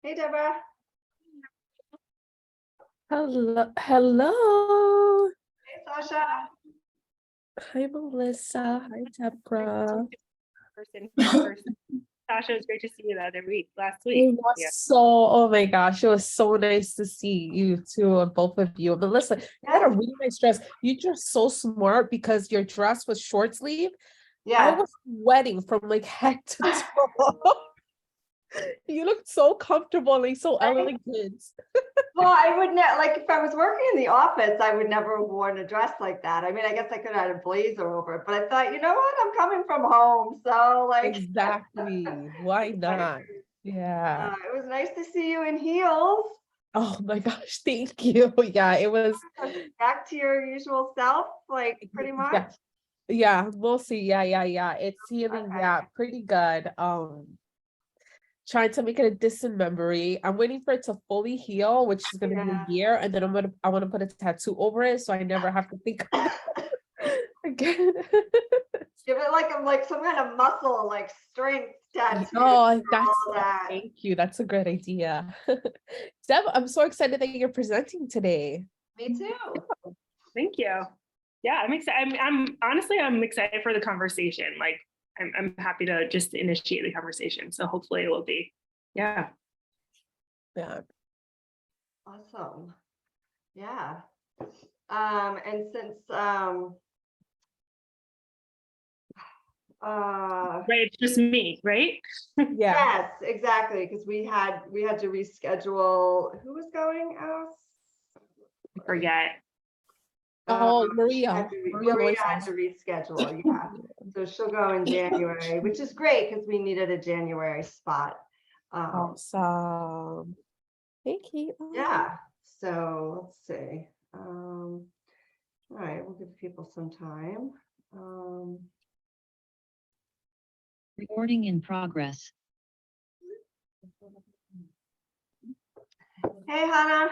Hey, Deborah. Hello, hello. Hey, Sasha. Hi, Melissa. Hi, Deborah. Person. Sasha, it was great to see you last week. It was oh my gosh, it was so nice to see you too, and both of you. Melissa, you had a really nice dress. You're just so smart because your dress was short sleeve. I was sweating from like head to toe. You looked so comfortable and so elegant. Well, I would not like if I was working in the office, I would never have worn a dress like that. I mean, I guess I could have had a blazer over it, but I thought, you know what? I'm coming from home. So like Exactly. Why not? Yeah. it was nice to see you in heels. Oh my gosh, thank you. Yeah, it was Back to your usual self, like pretty much. yeah, we'll see. Yeah. It's healing, yeah, pretty good. Trying to make it a distant memory. I'm waiting for it to fully heal, which is gonna be a year, and then I want to put a tattoo over it so I never have to think of it again. Give it like some kind of muscle, like strength tattoo. Oh, thank you. That's a great idea. Deb, I'm so excited that you're presenting today. Me too. Thank you. Yeah, I'm excited. I'm honestly, I'm excited for the conversation. Like, I'm happy to just initiate the conversation. So hopefully it will be, yeah. Awesome. Yeah. And since right, it's just me, right? Yes, exactly. Because we had to reschedule. Who was going else? I forget. Oh, Maria. Maria had to reschedule. Yeah. So she'll go in January, which is great because we needed a January spot. Awesome. Hey, Kate. Yeah. So let's see. All right, we'll give people some time. Recording in progress. Hey, Hannah.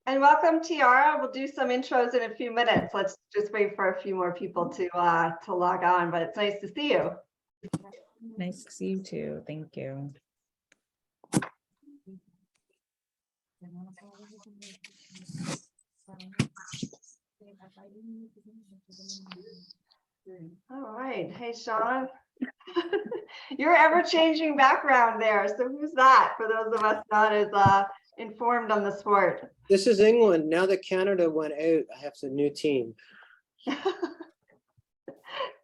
And welcome, Tiara. We'll do some intros in a few minutes. Let's just wait for a few more people to log on, but it's nice to see you. Nice to see you too. Thank you. All right. Hey, Sean. Your ever-changing background there. So who's that for those of us not as informed on the sport? This is England. Now that Canada went out, I have a new team.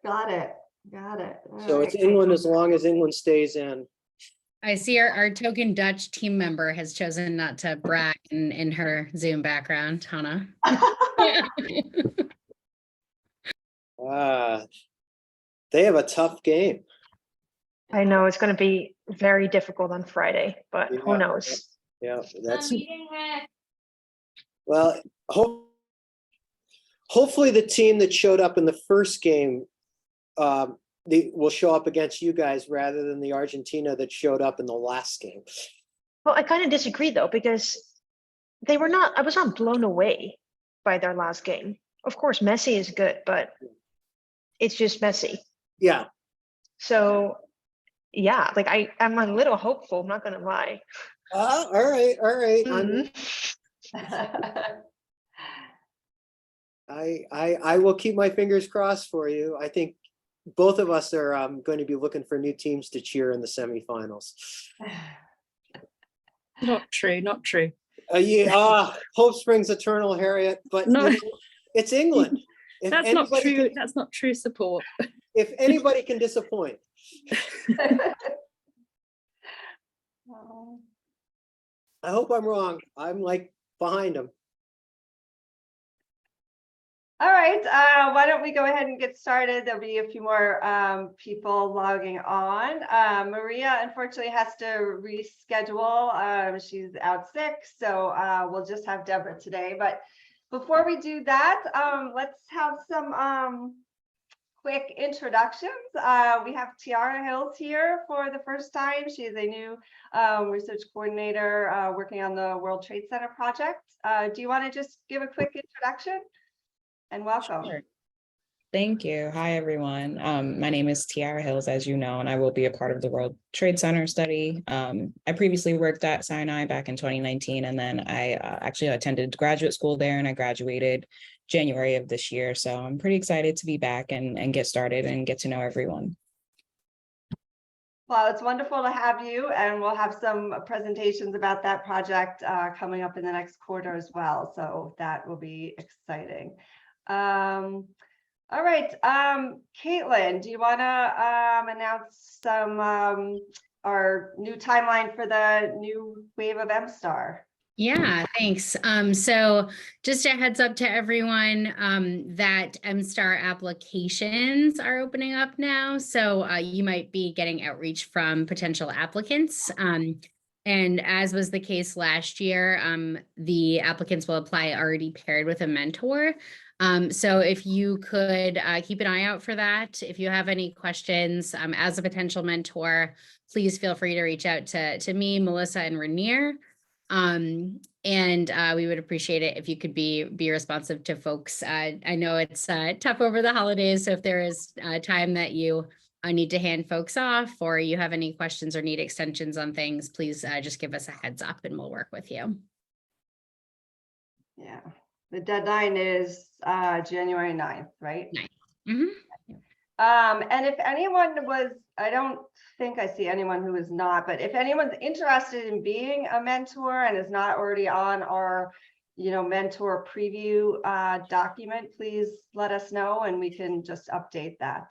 Got it. All so right. it's England as long as England stays in. I see our token Dutch team member has chosen not to brag in her Zoom background, Hannah. They have a tough game. I know it's going to be very difficult on Friday, but who knows? Yeah, that's well. Hopefully, the team that showed up in the first game, they will show up against you guys rather than the Argentina that showed up in the last game. Well, I kind of disagree though, because they were not. I was not blown away by their last game. Of course, Messi is good, but it's just Messi. Yeah. So, yeah, like I'm a little hopeful. I'm not gonna lie. All right. Mm-hmm. I will keep my fingers crossed for you. I think both of us are going to be looking for new teams to cheer in the semifinals. Not true. Hope springs eternal, Harriet. But no, it's England. That's not true. That's not true support. If anybody can disappoint. I hope I'm wrong. I'm like behind them. All right, why don't we go ahead and get started? There'll be a few more people logging on. Maria unfortunately has to reschedule. She's out sick, so we'll just have Deborah today. But before we do that, let's have some quick introductions. We have Tiara Hills here for the first time. She is a new research coordinator working on the World Trade Center project. Do you want to just give a quick introduction? And welcome. Sure. Thank you. Hi, everyone. My name is Tiara Hills, as you know, and I will be a part of the World Trade Center study. I previously worked at Sinai back in 2019, and then I actually attended graduate school there, and I graduated January of this year. So I'm pretty excited to be back and get started and get to know everyone. Well, it's wonderful to have you, and we'll have some presentations about that project coming up in the next quarter as well. So that will be exciting. All right, Caitlin, do you want to announce some our new timeline for the new wave of MSTAR? Yeah, thanks. So just a heads up to everyone that MSTAR applications are opening up now. So you might be getting outreach from potential applicants. And as was the case last year, the applicants will apply already paired with a mentor. So if you could keep an eye out for that. If you have any questions as a potential mentor, please feel free to reach out to me, Melissa, and Rainier. And we would appreciate it if you could be responsive to folks. I know it's tough over the holidays, so if there is time that you need to hand folks off, or you have any questions or need extensions on things, please just give us a heads up and we'll work with you. Yeah, the deadline is January 9th, right? 9th. Mm-hmm. And if anyone was, I don't think I see anyone who is not, but if anyone's interested in being a mentor and is not already on our, mentor preview document, please let us know and we can just update that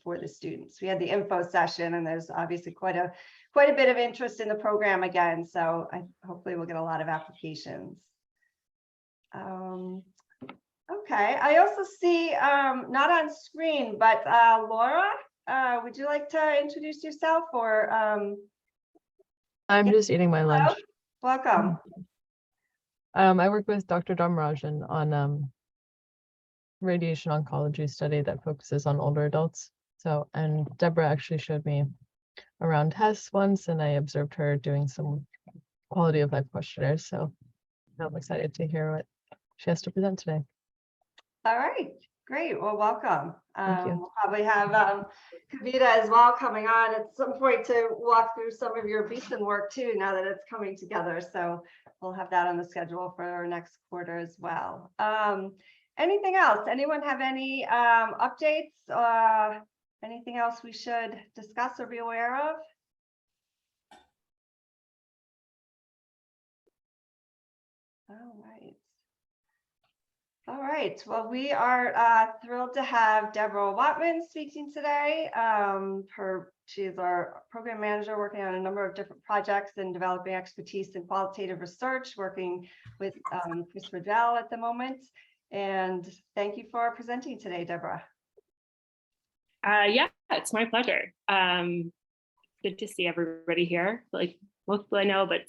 for the students. We had the info session and there's obviously quite a bit of interest in the program again. So hopefully we'll get a lot of applications. Okay, I also see, not on screen, but Laura, would you like to introduce yourself or? I'm just eating my lunch. Welcome. I work with Dr. Dharmarajan on radiation oncology study that focuses on older adults. So, and Deborah actually showed me around Hess once, and I observed her doing some quality of life questionnaires. So I'm excited to hear what she has to present today. All right, great. Well, welcome. Thank you. We'll probably have Kavita as well coming on at some point to walk through some of your Beeson work too, now that it's coming together. So we'll have that on the schedule for our next quarter as well. Anything else? Anyone have any updates? Anything else we should discuss or be aware of? All right. All right, well, we are thrilled to have Deborah Watman speaking today. She is our program manager working on a number of different projects and developing expertise in qualitative research, working with Chris Riddell at the moment. And thank you for presenting today, Deborah. Yeah, it's my pleasure. Good to see everybody here. Like most people I know, but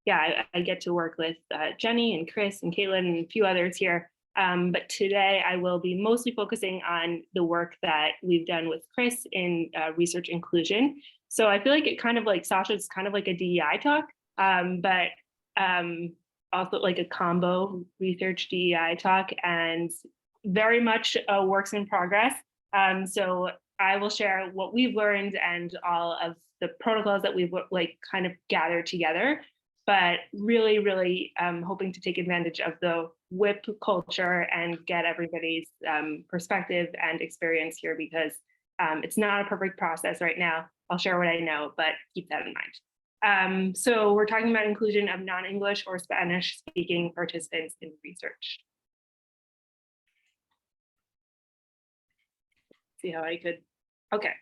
yeah, I get to work with Jenny and Chris and Caitlin and a few others here. But today I will be mostly focusing on the work that we've done with Chris in research inclusion. So I feel like it kind of like Sasha's kind of like a DEI talk, but also like a combo research DEI talk and very much works in progress. So I will share what we've learned and all of the protocols that we've like kind of gathered together, but really hoping to take advantage of the WIP culture and get everybody's perspective and experience here, because it's not a perfect process right now. I'll share what I know, but keep that in mind. So we're talking about inclusion of non-English or Spanish speaking participants in research. See how I could, okay.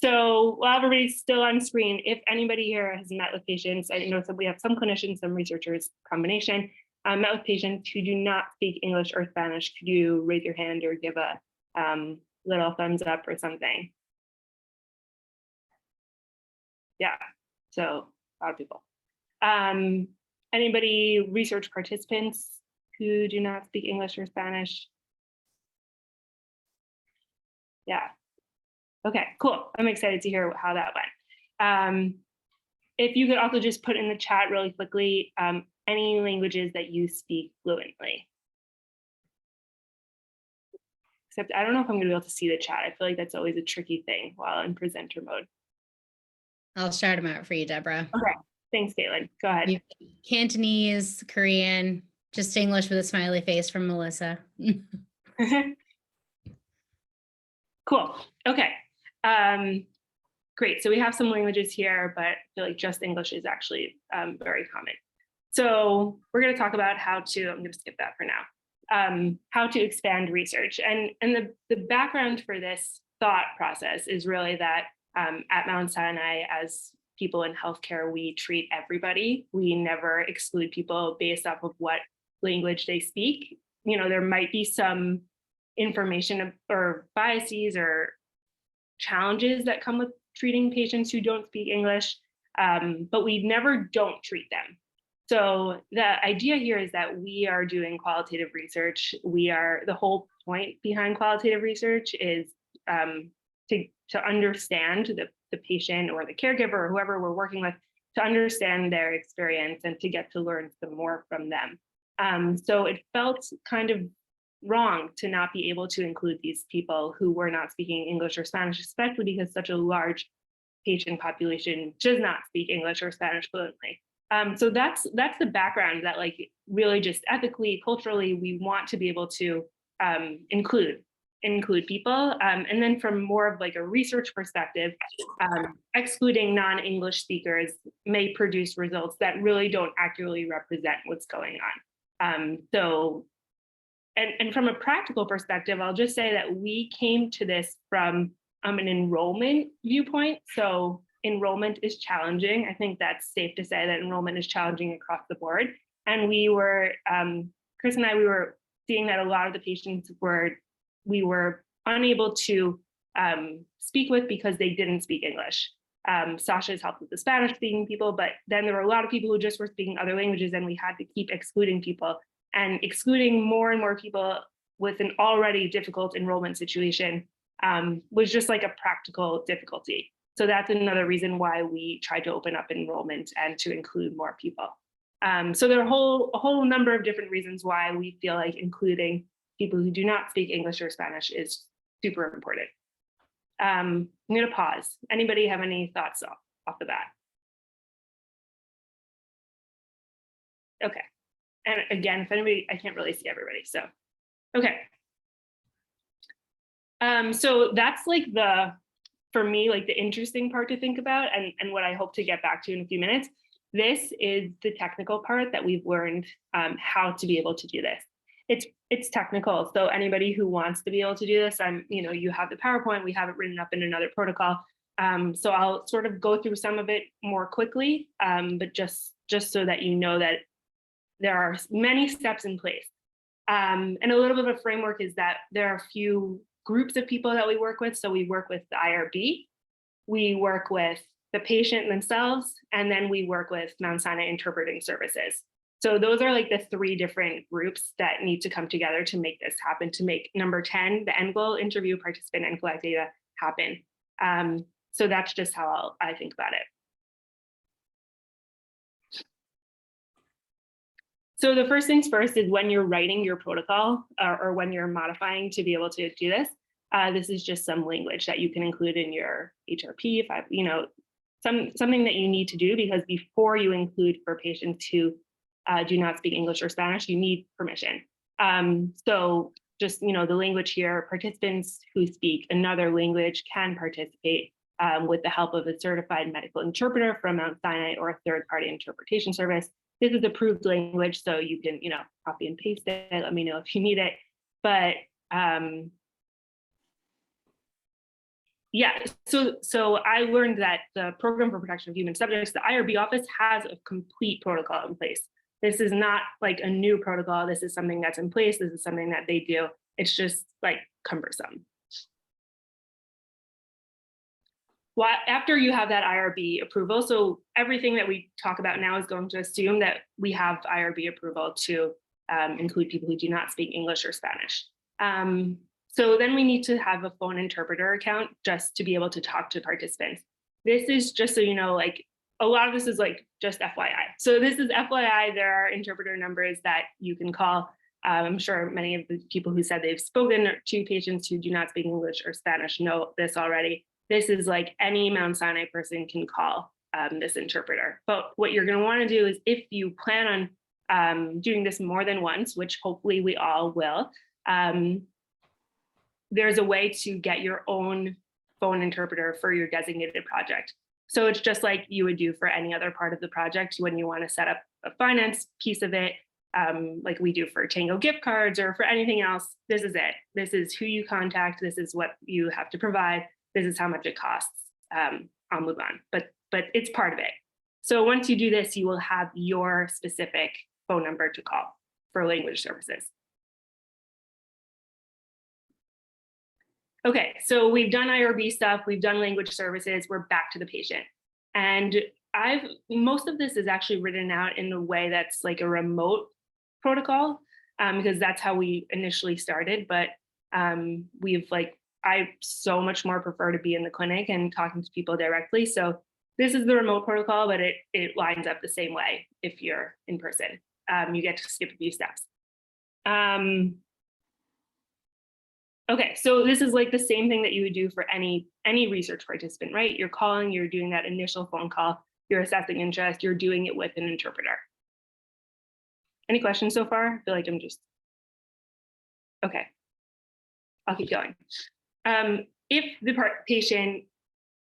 So while everybody's still on screen, if anybody here has met with patients, I know that we have some clinicians, some researchers, combination. met with patients who do not speak English or Spanish. Could you raise your hand or give a little thumbs up or something? Yeah, so a lot of people. Anybody, research participants who do not speak English or Spanish? Yeah. Okay, cool. I'm excited to hear how that went. If you could also just put in the chat really quickly, any languages that you speak fluently. Except I don't know if I'm gonna be able to see the chat. I feel like that's always a tricky thing while in presenter mode. I'll shout them out for you, Deborah. Okay, thanks, Caitlin. Go ahead. Cantonese, Korean, just English with a smiley face from Melissa. Cool. Okay. Great. So we have some languages here, but I feel like just English is actually very common. So we're going to talk about how to, I'm going to skip that for now, how to expand research. And the background for this thought process is really that at Mount Sinai, as people in healthcare, we treat everybody. We never exclude people based off of what language they speak. You know, there might be some information or biases or challenges that come with treating patients who don't speak English, but we never don't treat them. So the idea here is that we are doing qualitative research. The whole point behind qualitative research is to understand the patient or the caregiver or whoever we're working with, to understand their experience and to get to learn some more from them. So it felt kind of wrong to not be able to include these people who were not speaking English or Spanish, especially because such a large patient population does not speak English or Spanish fluently. So that's the background, that like really just ethically, culturally, we want to be able to include people. And then from more of like a research perspective, excluding non-English speakers may produce results that really don't accurately represent what's going on. And from a practical perspective, I'll just say that we came to this from an enrollment viewpoint. So enrollment is challenging. I think that's safe to say that enrollment is challenging across the board. And we were, Chris and I, we were seeing that a lot of the patients we were unable to speak with because they didn't speak English. Sasha's helped with the Spanish speaking people, but then there were a lot of people who just were speaking other languages, and we had to keep excluding people. And excluding more and more people with an already difficult enrollment situation was just like a practical difficulty. So that's another reason why we tried to open up enrollment and to include more people. So there are a whole number of different reasons why we feel like including people who do not speak English or Spanish is super important. I'm going to pause. Anybody have any thoughts off the bat? Okay. And again, if anybody, I can't really see everybody, so, okay. So that's like for me, like the interesting part to think about, and what I hope to get back to in a few minutes. This is the technical part that we've learned how to be able to do this. It's technical, so anybody who wants to be able to do this, you have the PowerPoint, we have it written up in another protocol. So I'll sort of go through some of it more quickly, but just so that you know that there are many steps in place. And a little bit of a framework is that there are a few groups of people that we work with. So we work with the IRB, we work with the patient themselves, and then we work with Mount Sinai Interpreting Services. So those are like the three different groups that need to come together to make this happen, to make number 10, the end goal, interview, participant, and collect data happen. So that's just how I think about it. So the first things first is when you're writing your protocol or when you're modifying to be able to do this, this is just some language that you can include in your HRP, something that you need to do, because before you include for patients who do not speak English or Spanish, you need permission. So just, the language here, participants who speak another language can participate with the help of a certified medical interpreter from Mount Sinai or a third-party interpretation service. This is approved language, so you can, copy and paste it. Let me know if you need it. But yeah, so I learned that the Program for Protection of Human Subjects, the IRB office, has a complete protocol in place. This is not like a new protocol. This is something that's in place. This is something that they do. It's just like cumbersome. After you have that IRB approval, so everything that we talk about now is going to assume that we have IRB approval to include people who do not speak English or Spanish. So then we need to have a phone interpreter account just to be able to talk to participants. This is just so you know, like a lot of this is like just FYI. So this is FYI, there are interpreter numbers that you can call. I'm sure many of the people who said they've spoken to patients who do not speak English or Spanish know this already. This is like any Mount Sinai person can call this interpreter. But what you're going to want to do is, if you plan on doing this more than once, which hopefully we all will, there's a way to get your own phone interpreter for your designated project. So it's just like you would do for any other part of the project when you want to set up a finance piece of it, like we do for Tango gift cards or for anything else. This is it. This is who you contact. This is what you have to provide. This is how much it costs. I'll move on, but it's part of it. So once you do this, you will have your specific phone number to call for language services. Okay, so we've done IRB stuff, we've done language services, we're back to the patient. And most of this is actually written out in a way that's like a remote protocol, because that's how we initially started, but I so much more prefer to be in the clinic and talking to people directly. So this is the remote protocol, but it lines up the same way if you're in person. You get to skip a few steps. Okay, so this is like the same thing that you would do for any research participant, right? You're calling, you're doing that initial phone call, you're assessing interest, you're doing it with an interpreter. Any questions so far? I feel like I'm just, okay, I'll keep going. If the patient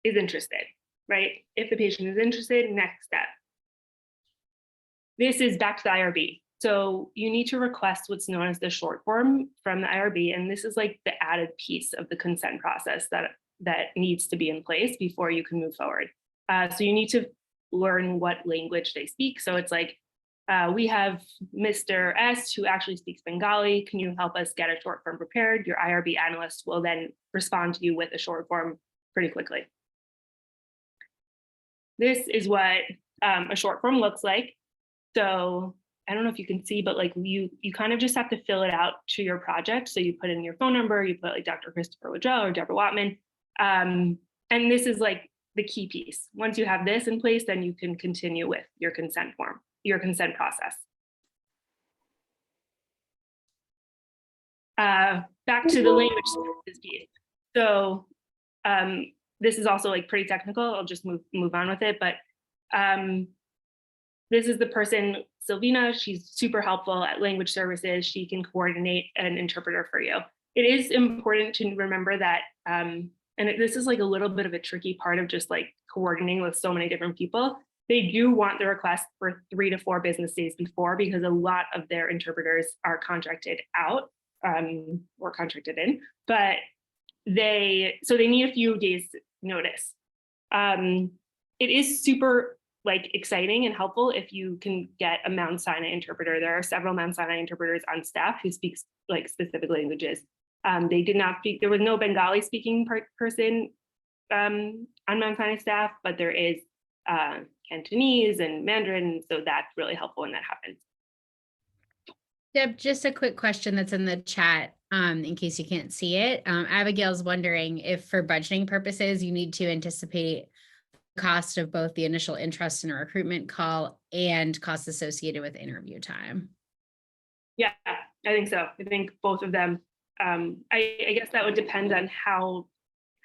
is interested, right? If the patient is interested, next step. This is back to the IRB. So you need to request what's known as the short form from the IRB. And this is like the added piece of the consent process that needs to be in place before you can move forward. So you need to learn what language they speak. So it's like, we have Mr. S who actually speaks Bengali. Can you help us get a short form prepared? Your IRB analyst will then respond to you with a short form pretty quickly. This is what a short form looks like. So I don't know if you can see, but like you kind of just have to fill it out to your project. So you put in your phone number, you put like Dr. Christopher Waddell or Deborah Watman. And this is like the key piece. Once you have this in place, then you can continue with your consent form, your consent process. Back to the language services piece. So this is also like pretty technical. I'll just move on with it. But this is the person, Silvina. She's super helpful at language services. She can coordinate an interpreter for you. It is important to remember that, this is like a little bit of a tricky part of just like coordinating with so many different people. They do want the request for 3 to 4 business days before, because a lot of their interpreters are contracted out or contracted in, but they need a few days notice. It is super like exciting and helpful if you can get a Mount Sinai interpreter. There are several Mount Sinai interpreters on staff who speaks like specific languages. They did not speak, there was no Bengali speaking person on Mount Sinai staff, but there is Cantonese and Mandarin, so that's really helpful when that happens. Deb, just a quick question that's in the chat, in case you can't see it. Abigail's wondering if for budgeting purposes, you need to anticipate the cost of both the initial interest in a recruitment call and costs associated with interview time. Yeah, I think so. I think both of them. I guess that would depend on how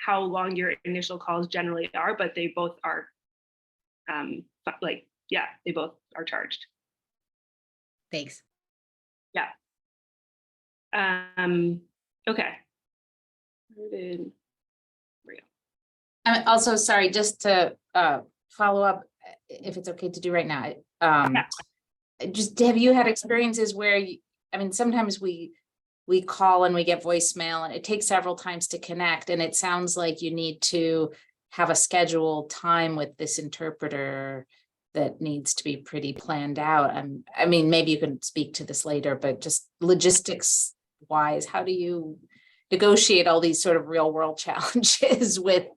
long your initial calls generally are, but they both are they both are charged. Thanks. Yeah. Okay. Also, sorry, just to follow up, if it's okay to do right now. Just have you had experiences where sometimes we call and we get voicemail and it takes several times to connect, and it sounds like you need to have a scheduled time with this interpreter that needs to be pretty planned out. I mean, maybe you can speak to this later, but just logistics wise, how do you negotiate all these sort of real world challenges with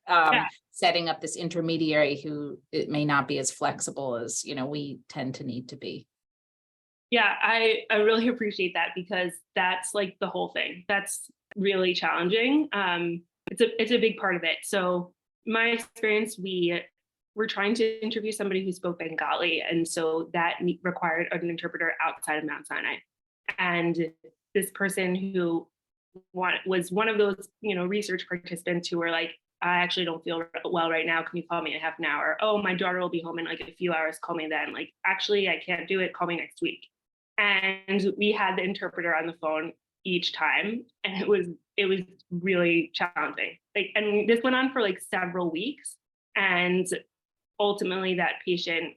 setting up this intermediary who it may not be as flexible as, you know, we tend to need to be? Yeah, I really appreciate that, because that's like the whole thing. That's really challenging. It's a big part of it. So my experience, we were trying to interview somebody who spoke Bengali, and so that required an interpreter outside of Mount Sinai. And this person who was one of those, you know, research participants who were like, I actually don't feel well right now. Can you call me in a half an hour? Oh, my daughter will be home in like a few hours. Call me then. Like, actually, I can't do it. Call me next week. And we had the interpreter on the phone each time, and it was really challenging. Like, and this went on for like several weeks, and ultimately that patient,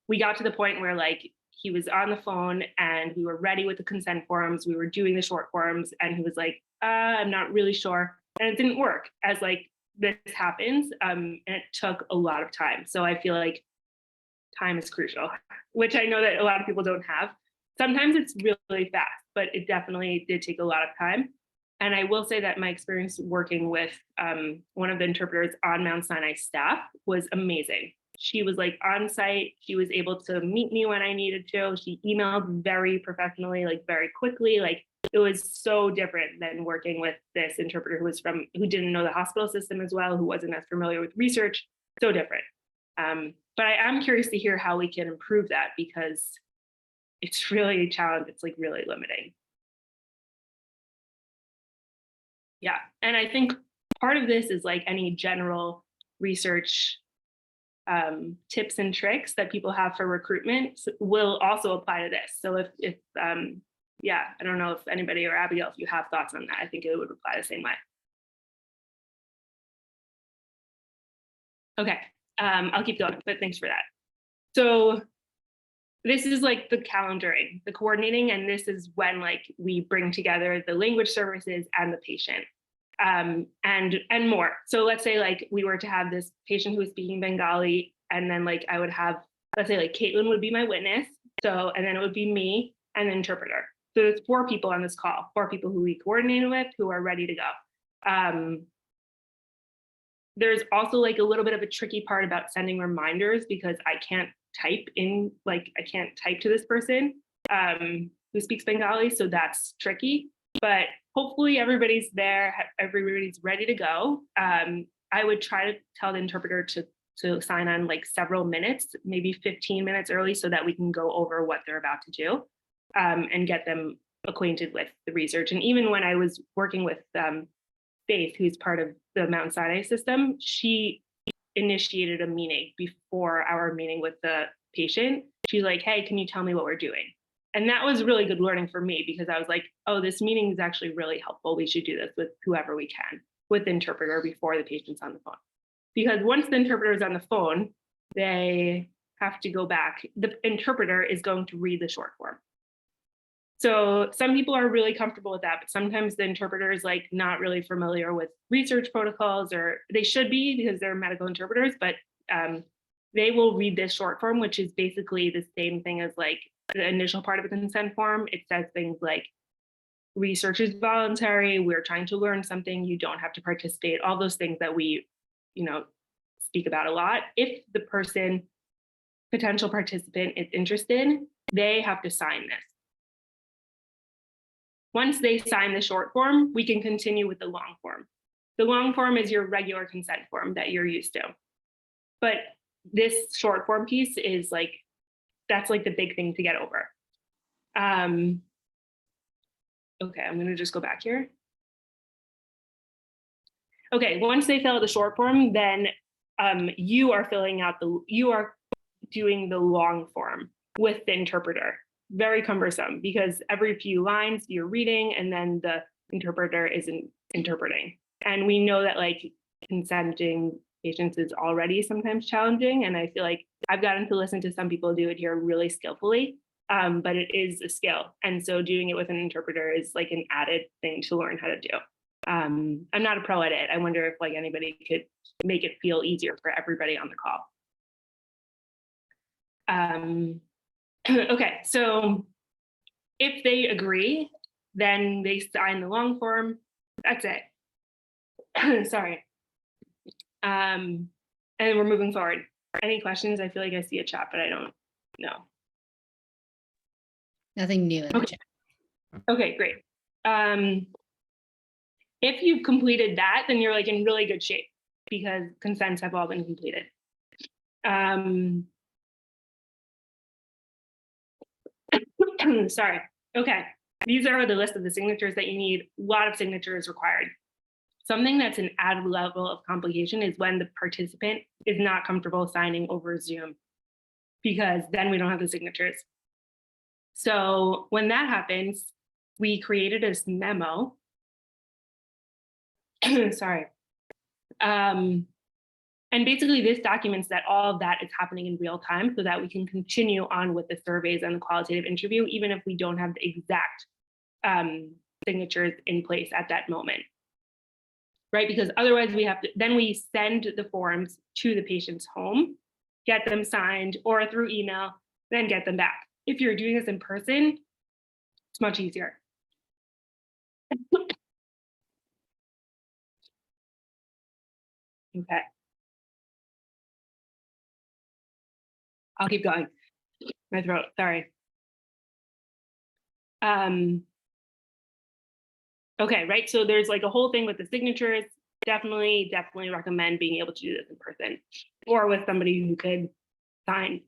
we got to the point where like he was on the phone and we were ready with the consent forms. We were doing the short forms, and he was like, I'm not really sure. And it didn't work, as like this happens. And it took a lot of time. So I feel like time is crucial, which I know that a lot of people don't have. Sometimes it's really fast, but it definitely did take a lot of time. And I will say that my experience working with one of the interpreters on Mount Sinai staff was amazing. She was like on site. She was able to meet me when I needed to. She emailed very professionally, like very quickly. Like, it was so different than working with this interpreter who didn't know the hospital system as well, who wasn't as familiar with research. So different. But I am curious to hear how we can improve that, because it's really a challenge. It's like really limiting. Yeah, and I think part of this is like any general research tips and tricks that people have for recruitment will also apply to this. So if yeah, I don't know if anybody or Abigail, if you have thoughts on that, I think it would apply the same way. Okay, I'll keep going, but thanks for that. So this is like the calendaring, the coordinating, and this is when like we bring together the language services and the patient, and more. So let's say like we were to have this patient who was speaking Bengali, and then like I would have, let's say like Caitlin would be my witness. So, and then it would be me and an interpreter. So there's 4 people on this call, 4 people who we coordinated with, who are ready to go. There's also like a little bit of a tricky part about sending reminders, because I can't type in, like I can't type to this person who speaks Bengali. So that's tricky, but hopefully everybody's there, everybody's ready to go. I would try to tell the interpreter to sign on like several minutes, maybe 15 minutes early, so that we can go over what they're about to do and get them acquainted with the research. And even when I was working with Faith, who's part of the Mount Sinai system, she initiated a meeting before our meeting with the patient. She's like, hey, can you tell me what we're doing? And that was really good learning for me, because I was like, oh, this meeting is actually really helpful. We should do this with whoever we can, with the interpreter before the patient's on the phone. Because once the interpreter is on the phone, they have to go back. The interpreter is going to read the short form. So some people are really comfortable with that, but sometimes the interpreter is like not really familiar with research protocols, or they should be because they're medical interpreters, but they will read this short form, which is basically the same thing as like the initial part of the consent form. It says things like, research is voluntary, we're trying to learn something, you don't have to participate, all those things that we, you know, speak about a lot. If the potential participant is interested, they have to sign this. Once they sign the short form, we can continue with the long form. The long form is your regular consent form that you're used to. But this short form piece is like, that's like the big thing to get over. Okay, I'm gonna just go back here. Okay, once they fill out the short form, then you are doing the long form with the interpreter. Very cumbersome, because every few lines you're reading and then the interpreter isn't interpreting. And we know that like consenting patients is already sometimes challenging. And I feel like I've gotten to listen to some people do it here really skillfully, but it is a skill. And so doing it with an interpreter is like an added thing to learn how to do. I'm not a pro at it. I wonder if like anybody could make it feel easier for everybody on the call. Okay, so if they agree, then they sign the long form. That's it. Sorry. And we're moving forward. Any questions? I feel like I see a chat, but I don't know. Nothing new in the Okay. chat. Okay, great. If you've completed that, then you're like in really good shape because consents have all been completed. Sorry. Okay. These are the list of the signatures that you need. A lot of signatures required. Something that's an added level of complication is when the participant is not comfortable signing over Zoom, because then we don't have the signatures. So when that happens, we created this memo. Sorry. And basically this documents that all of that is happening in real time so that we can continue on with the surveys and the qualitative interview, even if we don't have the exact signatures in place at that moment. Right, because otherwise we have to, then we send the forms to the patient's home, get them signed or through email, then get them back. If you're doing this in person, it's much easier. Okay. I'll keep going. My throat, sorry. Okay, right, so there's like a whole thing with the signatures. Definitely recommend being able to do this in person or with somebody who could sign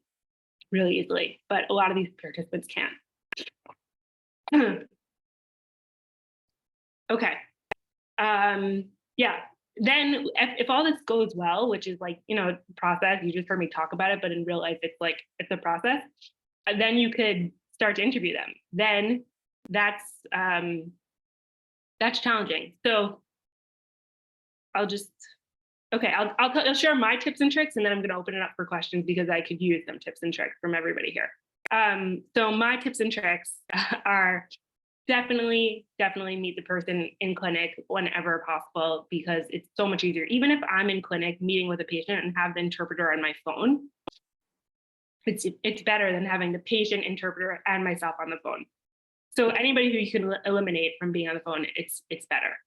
really easily, but a lot of these participants can't. Okay. Yeah, then if all this goes well, which is like, you know, process, you just heard me talk about it, but in real life, it's like, it's a process, then you could start to interview them. Then that's challenging. So I'll share my tips and tricks, and then I'm going to open it up for questions because I could use some tips and tricks from everybody here. So my tips and tricks are definitely meet the person in clinic whenever possible, because it's so much easier. Even if I'm in clinic meeting with a patient and have the interpreter on my phone, it's better than having the patient, interpreter, and myself on the phone. So anybody who you can eliminate from being on the phone, it's better.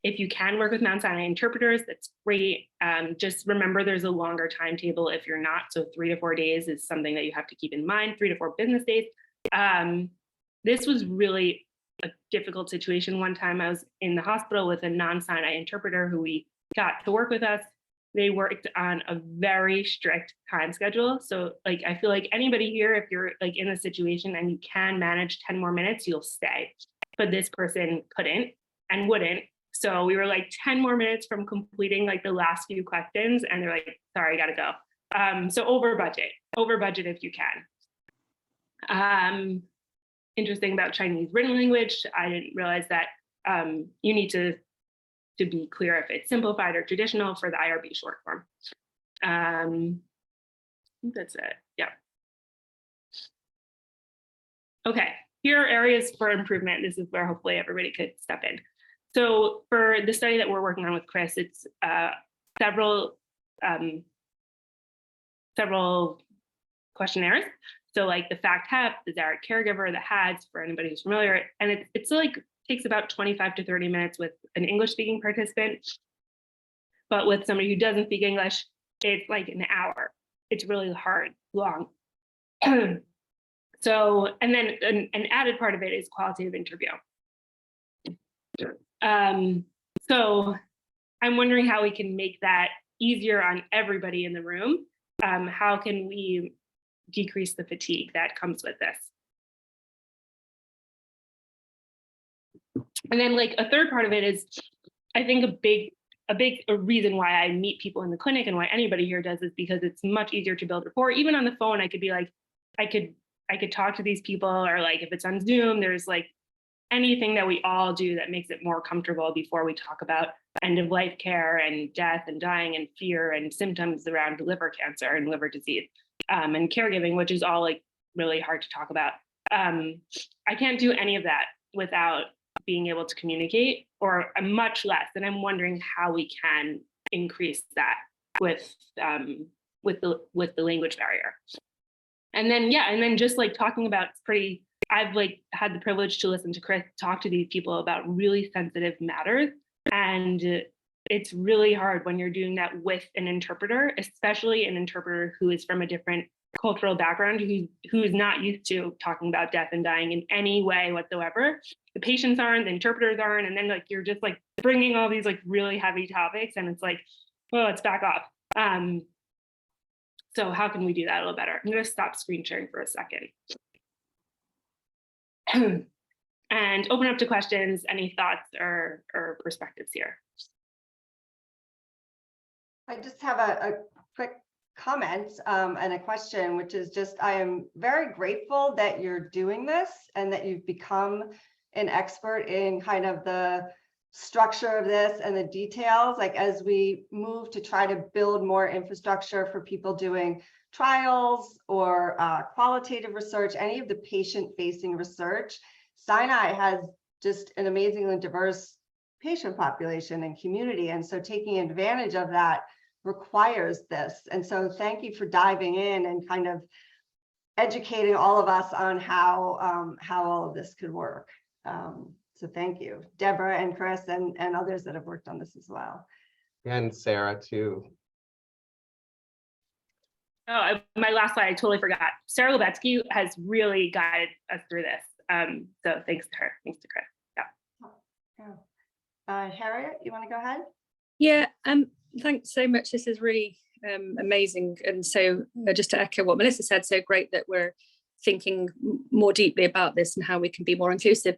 If you can work with Mount Sinai interpreters, that's great. Just remember there's a longer timetable if you're not. So 3 to 4 days is something that you have to keep in mind, 3 to 4 business days. This was really a difficult situation. One time I was in the hospital with a non-Sinai interpreter who we got to work with us. They worked on a very strict time schedule. So like, I feel like anybody here, if you're like in a situation and you can manage 10 more minutes, you'll stay. But this person couldn't and wouldn't. So we were like 10 more minutes from completing like the last few questions, and they're like, sorry, gotta go. So over budget if you can. Interesting about Chinese written language, I didn't realize that you need to be clear if it's simplified or traditional for the IRB short form. I think that's it, yeah. Okay, here are areas for improvement. This is where hopefully everybody could step in. So for the study that we're working on with Chris, it's several questionnaires. So like the FACT-HEP, the Zarek caregiver, the HADS for anybody who's familiar, and it's like takes about 25 to 30 minutes with an English speaking participant. But with somebody who doesn't speak English, it's like an hour. It's really hard, long. So, and then an added part of it is qualitative interview. So I'm wondering how we can make that easier on everybody in the room. How can we decrease the fatigue that comes with this? And then like a third part of it is, I think a big reason why I meet people in the clinic and why anybody here does is because it's much easier to build rapport. Even on the phone, I could be like, I could talk to these people, or like if it's on Zoom, there's like anything that we all do that makes it more comfortable before we talk about end of life care and death and dying and fear and symptoms around liver cancer and liver disease and caregiving, which is all like really hard to talk about. I can't do any of that without being able to communicate, or much less. And I'm wondering how we can increase that with with the language barrier. And then, yeah, and then just like talking about I've like had the privilege to listen to Chris talk to these people about really sensitive matters. And it's really hard when you're doing that with an interpreter, especially an interpreter who is from a different cultural background, who is not used to talking about death and dying in any way whatsoever. The patients aren't, the interpreters aren't, and then like you're just like bringing all these like really heavy topics, and it's like, oh, let's back off. So how can we do that a little better? I'm going to stop screen sharing for a second and open up to questions. Any thoughts or perspectives here? I just have a quick comment and a question, which is just, I am very grateful that you're doing this and that you've become an expert in kind of the structure of this and the details, like as we move to try to build more infrastructure for people doing trials or qualitative research, any of the patient-facing research. Sinai has just an amazingly diverse patient population and community, and so taking advantage of that requires this. And so thank you for diving in and kind of educating all of us on how all of this could work. So thank you, Deborah and Chris and others that have worked on this as well. And Sarah too. Oh, my last slide, I totally forgot. Sarah Lubetsky has really guided us through this. So thanks to her, thanks to Chris. Yeah. Harriet, you want to go ahead? Yeah, thanks so much. This is really amazing. And so just to echo what Melissa said, so great that we're thinking more deeply about this and how we can be more inclusive.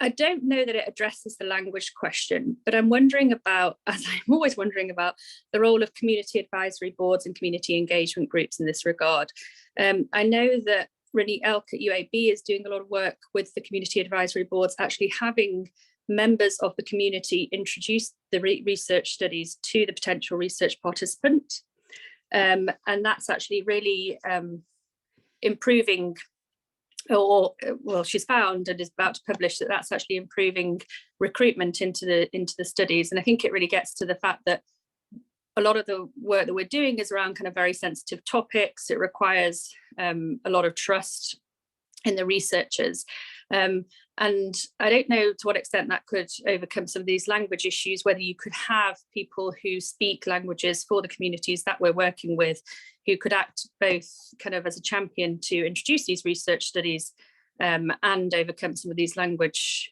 I don't know that it addresses the language question, but I'm wondering about, as I'm always wondering about, the role of community advisory boards and community engagement groups in this regard. I know that Renee Elk at UAB is doing a lot of work with the community advisory boards, actually having members of the community introduce the research studies to the potential research participant. And that's actually really improving, or well, she's found and is about to publish that that's actually improving recruitment into the studies. And I think it really gets to the fact that a lot of the work that we're doing is around kind of very sensitive topics. It requires a lot of trust in the researchers. And I don't know to what extent that could overcome some of these language issues, whether you could have people who speak languages for the communities that we're working with, who could act both kind of as a champion to introduce these research studies and overcome some of these language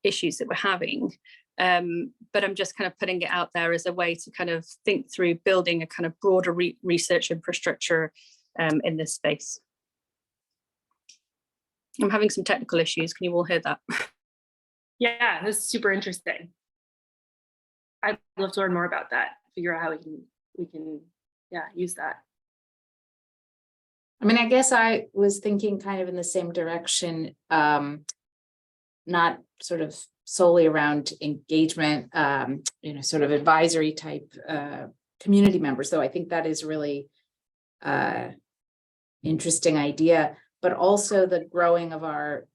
issues that we're having. But I'm just kind of putting it out there as a way to kind of think through building a kind of broader research infrastructure in this space. I'm having some technical issues. Can you all hear that? Yeah, this is super interesting. I'd love to learn more about that, figure out how we can use that. I mean, I guess I was thinking kind of in the same direction, not sort of solely around engagement, sort of advisory type community members, though I think that is really interesting idea, but also the growing of our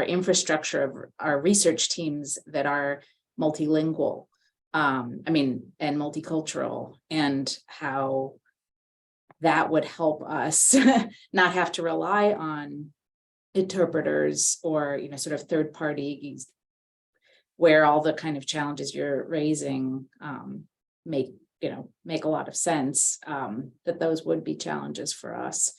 infrastructure of our research teams that are multilingual, and multicultural, and how that would help us not have to rely on interpreters or sort of third parties, where all the kind of challenges you're raising make a lot of sense, that those would be challenges for us.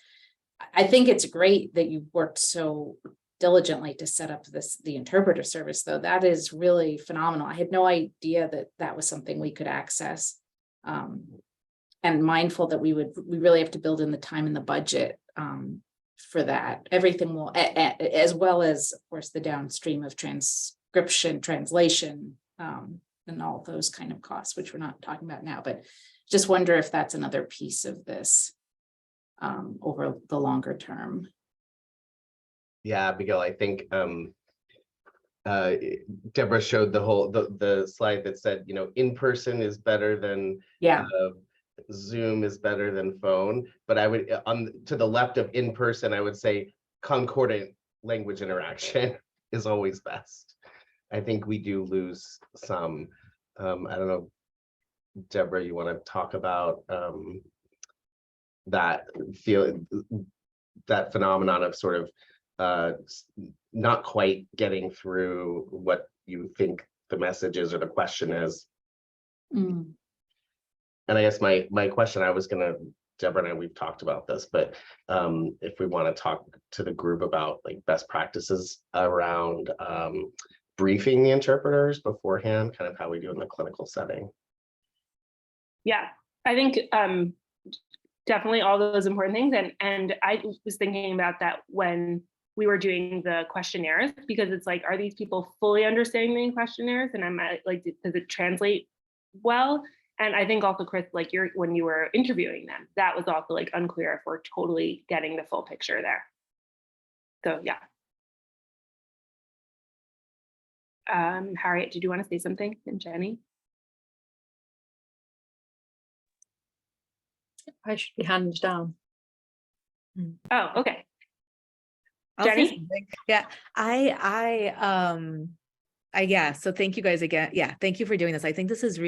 I think it's great that you worked so diligently to set up the interpreter service, though. That is really phenomenal. I had no idea that was something we could access, and mindful that we really have to build in the time and the budget for that. Everything will, as well as, of course, the downstream of transcription, translation, and all those kind of costs, which we're not talking about now, but just wonder if that's another piece of this over the longer term. Yeah, Abigail, I think Deborah showed the slide that said, in person is better than Zoom is better than phone, but I would to the left of in person, I would say concordant language interaction is always best. I think we do lose some. I don't know, Deborah, you want to talk about that phenomenon of sort of not quite getting through what you think the message is or the question is. Mm. And I guess my question, Deborah and I, we've talked about this, but if we want to talk to the group about like best practices around briefing the interpreters beforehand, kind of how we do in the clinical setting. Yeah, I think definitely all those important things. And I was thinking about that when we were doing the questionnaires, because it's like, are these people fully understanding the questionnaires? And I'm like, does it translate well? And I think also, Chris, like when you were interviewing them, that was also like unclear if we're totally getting the full picture there. So yeah. Harriet, did you want to say something? And Jenny? I should be hands down. Oh, okay. I'll say Jenny? something. Yeah, yeah, so thank you guys again. Yeah, thank you for doing this. I think this is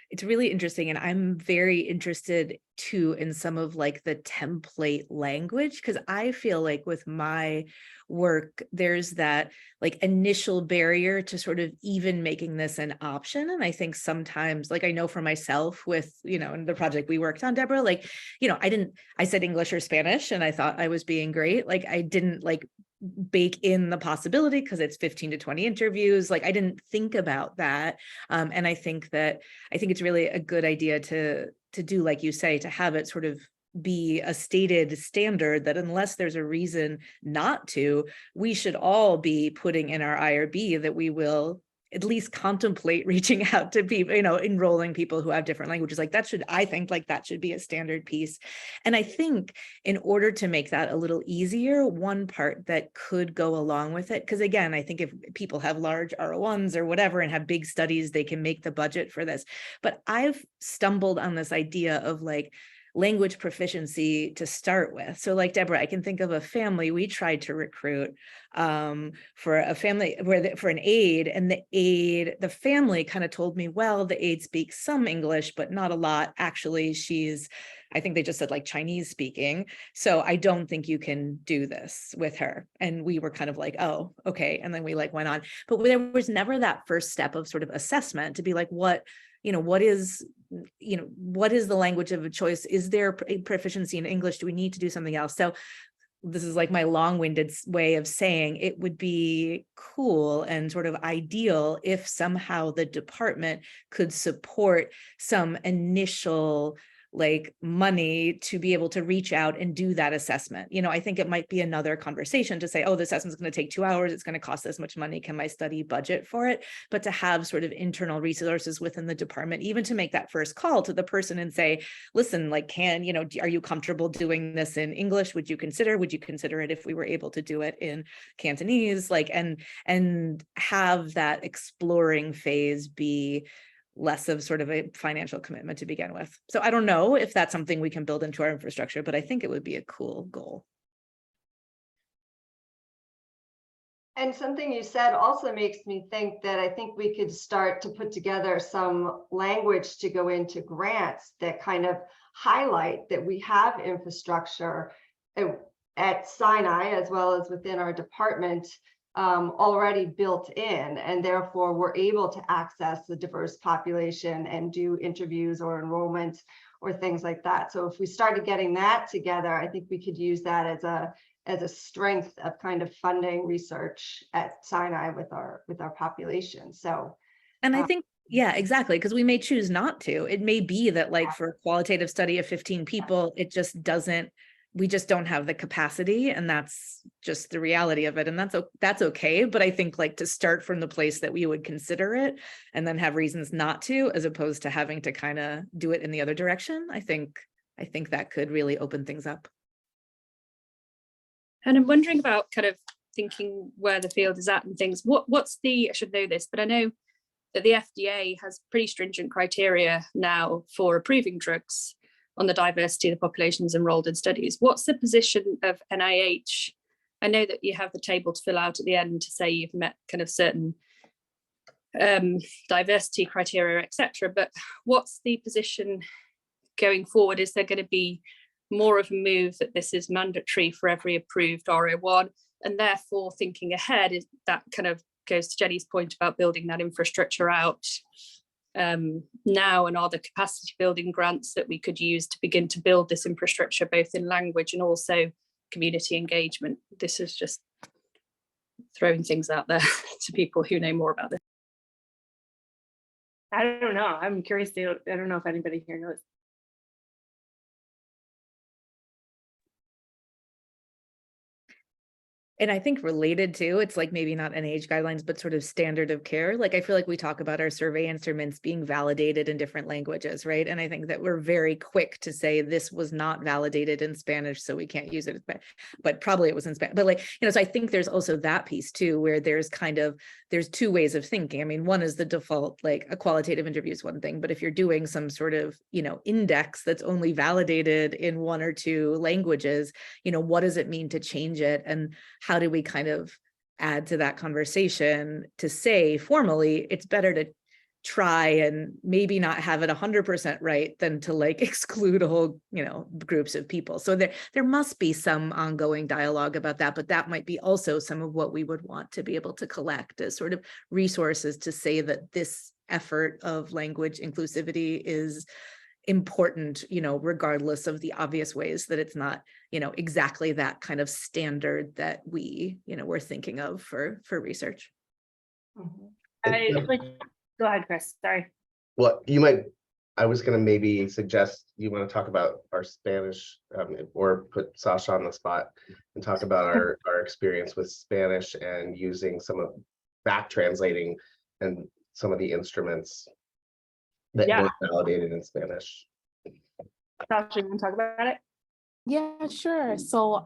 it's really interesting, and I'm very interested too in some of like the template language, because I feel like with my work, there's that like initial barrier to sort of even making this an option. And I think sometimes, like I know for myself with, in the project we worked on, Deborah, like, I said English or Spanish and I thought I was being great. Like I didn't like bake in the possibility because it's 15 to 20 interviews. Like I didn't think about that. And I think it's really a good idea to do, like you say, to have it sort of be a stated standard that unless there's a reason not to, we should all be putting in our IRB that we will at least contemplate reaching out to people, enrolling people who have different languages. Like that should be a standard piece. And I think in order to make that a little easier, one part that could go along with it, because again, I think if people have large R01s or whatever and have big studies, they can make the budget for this. But I've stumbled on this idea of like language proficiency to start with. So like Deborah, I can think of a family we tried to recruit for a family for an aide, and the family kind of told me, well, the aide speaks some English, but not a lot. Actually, I think they just said like Chinese speaking. So I don't think you can do this with her. And we were kind of like, oh, okay. And then we like went on, but there was never that first step of sort of assessment to be like, what is the language of a choice? Is there a proficiency in English? Do we need to do something else? So this is like my long-winded way of saying it would be cool and sort of ideal if somehow the department could support some initial like money to be able to reach out and do that assessment. I think it might be another conversation to say, oh, the assessment is going to take 2 hours. It's going to cost this much money. Can my study budget for it? But to have sort of internal resources within the department, even to make that first call to the person and say, listen, like, are you comfortable doing this in English? Would you consider it if we were able to do it in Cantonese? Like, and have that exploring phase be less of sort of a financial commitment to begin with. So I don't know if that's something we can build into our infrastructure, but I think it would be a cool goal. And something you said also makes me think that I think we could start to put together some language to go into grants that kind of highlight that we have infrastructure at Sinai as well as within our department already built in, and therefore we're able to access the diverse population and do interviews or enrollment or things like that. So if we started getting that together, I think we could use that as a strength of kind of funding research at Sinai with our population. So, and I think, yeah, exactly, because we may choose not to. It may be that like for a qualitative study of 15 people, we just don't have the capacity, and that's just the reality of it. And that's okay. But I think like to start from the place that we would consider it and then have reasons not to, as opposed to having to kind of do it in the other direction. I think that could really open things up. And I'm wondering about kind of thinking where the field is at and things. I should know this, but I know that the FDA has pretty stringent criteria now for approving drugs on the diversity of the populations enrolled in studies. What's the position of NIH? I know that you have the table to fill out at the end to say you've met kind of certain diversity criteria, etc. But what's the position going forward? Is there going to be more of a move that this is mandatory for every approved RO1? And therefore, thinking ahead, is that kind of goes to Jenny's point about building that infrastructure out now, and are there capacity building grants that we could use to begin to build this infrastructure, both in language and also community engagement? This is just throwing things out there to people who know more about this. I don't know. I'm curious to, I don't know if anybody here knows. And I think related to, it's like maybe not NIH guidelines, but sort of standard of care. Like I feel like we talk about our survey instruments being validated in different languages, right? And I think that we're very quick to say this was not validated in Spanish, so we can't use it, but probably it was in Spanish. But like, you know, so I think there's also that piece too, where there's two ways of thinking. I mean, one is the default, like a qualitative interview is one thing, but if you're doing some sort of, you know, index that's only validated in one or two languages, you know, what does it mean to change it? And how do we kind of add to that conversation to say formally, it's better to try and maybe not have it 100% right than to like exclude a whole, you know, groups of people. So there must be some ongoing dialogue about that, but that might be also some of what we would want to be able to collect as sort of resources to say that this effort of language inclusivity is important, you know, regardless of the obvious ways that it's not, you know, exactly that kind of standard that we, you know, we're thinking of for research. Go ahead, Chris, sorry. Well, I was gonna maybe suggest you want to talk about our Spanish, or put Sasha on the spot and talk about our experience with Spanish and using some of back translating and some of the instruments that were validated in Spanish. Sasha, you want to talk about it? Yeah, sure. So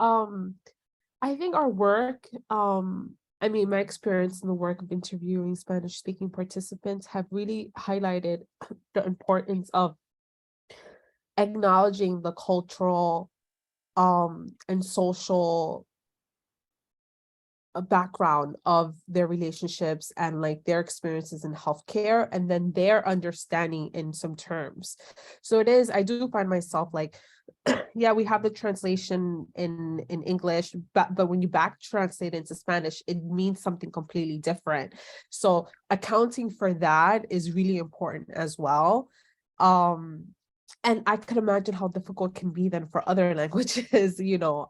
I think our work, I mean, my experience in the work of interviewing Spanish speaking participants have really highlighted the importance of acknowledging the cultural and social background of their relationships and like their experiences in healthcare, and then their understanding in some terms. So I do find myself like, yeah, we have the translation in English, but when you back translate into Spanish, it means something completely different. So accounting for that is really important as well. And I could imagine how difficult it can be then for other languages, you know.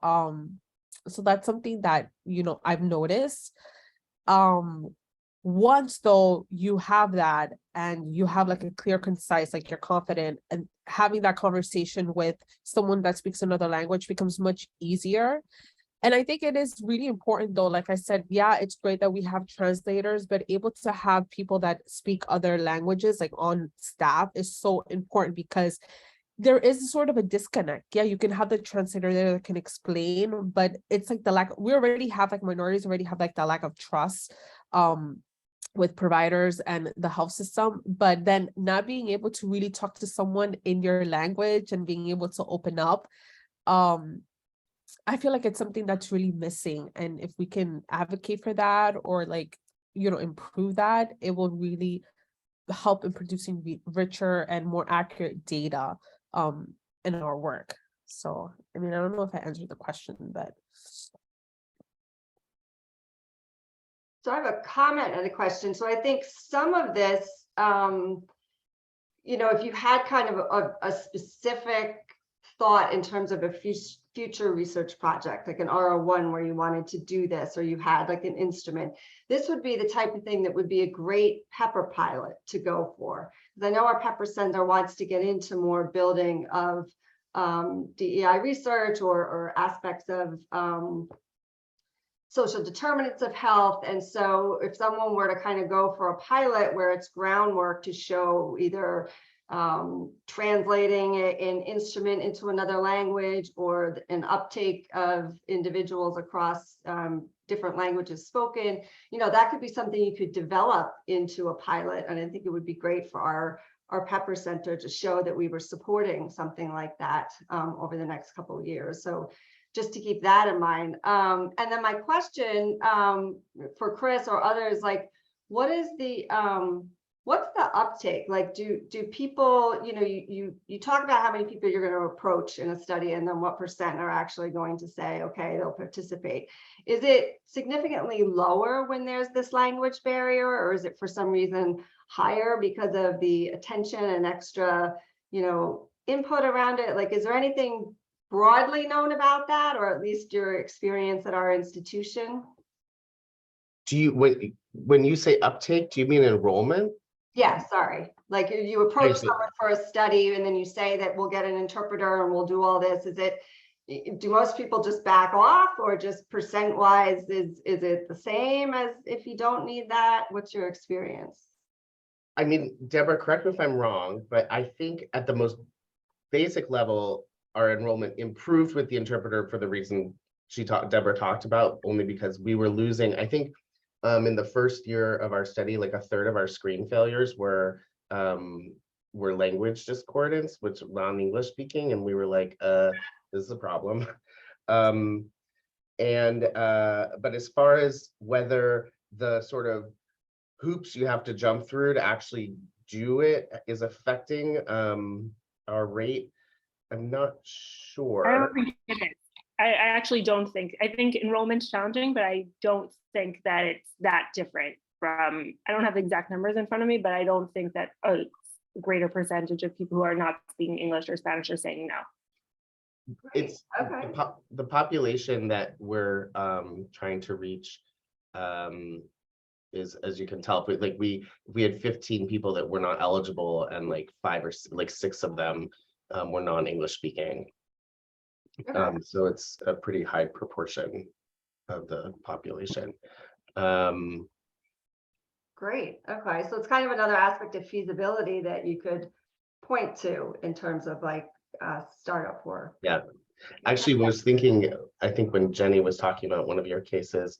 So that's something that, you know, I've noticed. Once though you have that and you have like a clear, concise, like you're confident, and having that conversation with someone that speaks another language becomes much easier. And I think it is really important though, like I said, yeah, it's great that we have translators, but able to have people that speak other languages like on staff is so important, because there is sort of a disconnect. Yeah, you can have the translator there that can explain, but it's like the lack, we already have like minorities already have like the lack of trust with providers and the health system, but then not being able to really talk to someone in your language and being able to open up, I feel like it's something that's really missing. And if we can advocate for that or like, you know, improve that, it will really help in producing richer and more accurate data in our work. So, I mean, I don't know if I answered the question, but. So I have a comment and a question. So I think some of this, you know, if you had kind of a specific thought in terms of a future research project, like an RO1 where you wanted to do this, or you had like an instrument, this would be the type of thing that would be a great Pepper pilot to go for. Because I know our Pepper Center wants to get into more building of DEI research or aspects of social determinants of health. And so if someone were to kind of go for a pilot where it's groundwork to show either translating an instrument into another language or an uptake of individuals across different languages spoken, you know, that could be something you could develop into a pilot. And I think it would be great for our Pepper Center to show that we were supporting something like that over the next couple of years. So just to keep that in mind. And then my question for Chris or others, like, what is the, what's the uptake? Like, do people, you know, you talk about how many people you're going to approach in a study and then what percent are actually going to say, okay, they'll participate. Is it significantly lower when there's this language barrier, or is it for some reason higher because of the attention and extra, you know, input around it? Like, is there anything broadly known about that, or at least your experience at our institution? Do you, when you say uptake, do you mean enrollment? Yeah, sorry. Like you approach see. someone for a study and then you say that we'll get an interpreter and we'll do all this. Is it, do most people just back off, or just percent wise, is it the same as if you don't need that? What's your experience? I mean, Deborah, correct me if I'm wrong, but I think at the most basic level, our enrollment improved with the interpreter for the reason Deborah talked about, only because we were losing, I think, in the first year of our study, like a third of our screen failures were language discordance, which non-English speaking, and we were like, this is a problem. But as far as whether the sort of hoops you have to jump through to actually do it is affecting our rate, I'm not sure. I don't think it is. I actually don't think, I think enrollment's challenging, but I don't think that it's that different from, I don't have the exact numbers in front of me, but I don't think that a greater percentage of people who are not speaking English or Spanish are saying no. It's Okay. the population that we're trying to reach is, as you can tell, like we had 15 people that were not eligible, and like 5 or 6 of them were non-English speaking. Okay. So it's a pretty high proportion of the population. Great. Okay. So it's kind of another aspect of feasibility that you could point to in terms of like startup work. Yeah. Actually, I was thinking, I think when Jenny was talking about one of your cases,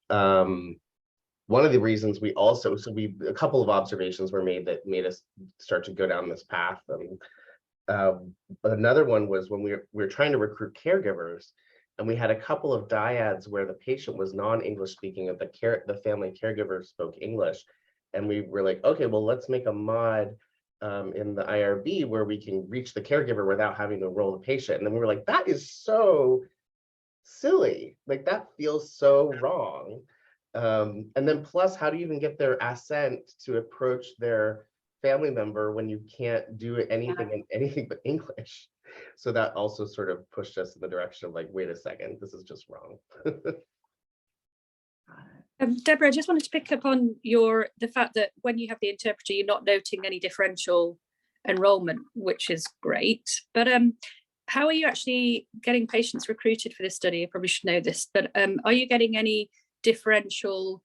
one of the reasons we also, a couple of observations were made that made us start to go down this path. But another one was when we were trying to recruit caregivers, and we had a couple of dyads where the patient was non-English speaking and the family caregiver spoke English. And we were like, okay, well, let's make a mod in the IRB where we can reach the caregiver without having to enroll the patient. And then we were like, that is so silly. Like, that feels so wrong. And then plus, how do you even get their assent to approach their family member when you can't do anything but English? So that also sort of pushed us in the direction of like, wait a second, this is just wrong. Deborah, I just wanted to pick up on the fact that when you have the interpreter, you're not noting any differential enrollment, which is great. But how are you actually getting patients recruited for this study? I probably should know this, but are you getting any differential